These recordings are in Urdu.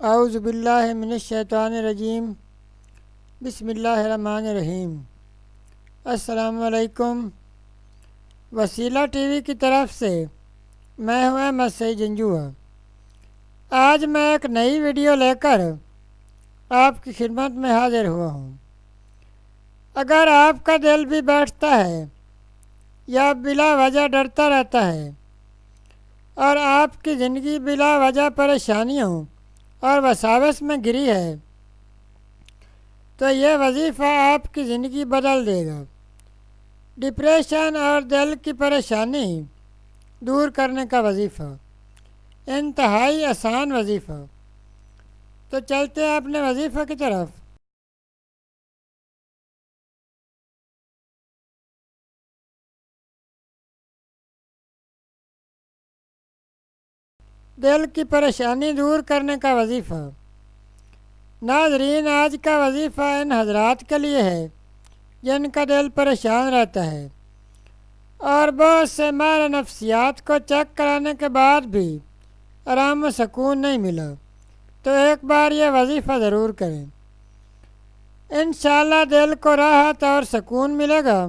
اعوذ باللہ من الشیطان الرجیم بسم اللہ الرحمن الرحیم۔ السلام علیکم۔ وسیلہ ٹی وی کی طرف سے میں ہوں احمد سعید جنجوعہ۔ آج میں ایک نئی ویڈیو لے کر آپ کی خدمت میں حاضر ہوا ہوں۔ اگر آپ کا دل بھی بیٹھتا ہے یا بلا وجہ ڈرتا رہتا ہے اور آپ کی زندگی بلا وجہ پریشانیوں اور وساوس میں گری ہے تو یہ وظیفہ آپ کی زندگی بدل دے گا۔ ڈپریشن اور دل کی پریشانی دور کرنے کا وظیفہ، انتہائی آسان وظیفہ۔ تو چلتے ہیں اپنے وظیفہ کی طرف۔ دل کی پریشانی دور کرنے کا وظیفہ۔ ناظرین، آج کا وظیفہ ان حضرات کے لیے ہے جن کا دل پریشان رہتا ہے اور بہت سے ماہر نفسیات کو چیک کرانے کے بعد بھی آرام و سکون نہیں ملا، تو ایک بار یہ وظیفہ ضرور کریں۔ انشاءاللہ دل کو راحت اور سکون ملے گا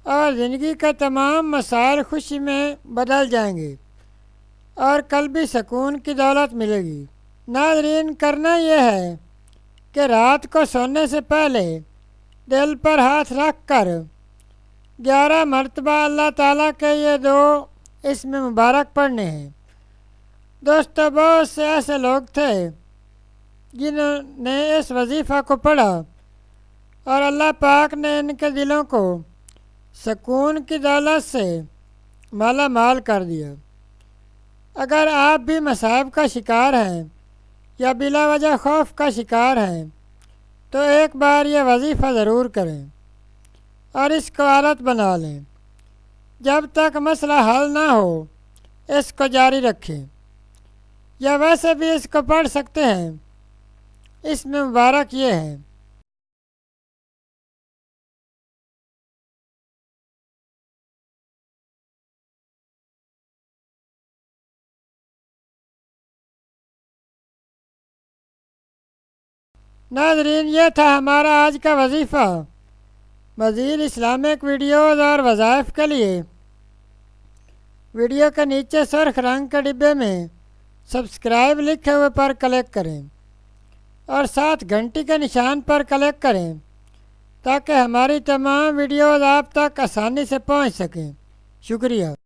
اور زندگی کے تمام مسائل خوشی میں بدل جائیں گے اور قلبی سکون کی دولت ملے گی۔ ناظرین، کرنا یہ ہے کہ رات کو سونے سے پہلے دل پر ہاتھ رکھ کر 11 مرتبہ اللہ تعالیٰ کے یہ اسم مبارک پڑھنے ہیں۔ دوستو، بہت سے ایسے لوگ تھے جنہوں نے اس وظیفہ کو پڑھا اور اللہ پاک نے ان کے دلوں کو سکون کی دولت سے مالا مال کر دیا۔ اگر آپ بھی مصائب کا شکار ہیں یا بلا وجہ خوف کا شکار ہیں تو ایک بار یہ وظیفہ ضرور کریں اور اس کو عادت بنا لیں۔ جب تک مسئلہ حل نہ ہو اس کو جاری رکھیں، یا ویسے بھی اس کو پڑھ سکتے ہیں۔ اس میں مبارک یہ ہے: ناظرین، یہ تھا ہمارا آج کا وظیفہ۔ مزید اسلامک ویڈیوز اور وظائف کے لیے ویڈیو کے نیچے سرخ رنگ کے ڈبے میں سبسکرائب لکھے ہوئے پر کلک کریں اور ساتھ گھنٹی کے نشان پر کلک کریں تاکہ ہماری تمام ویڈیوز آپ تک آسانی سے پہنچ سکیں۔ شکریہ۔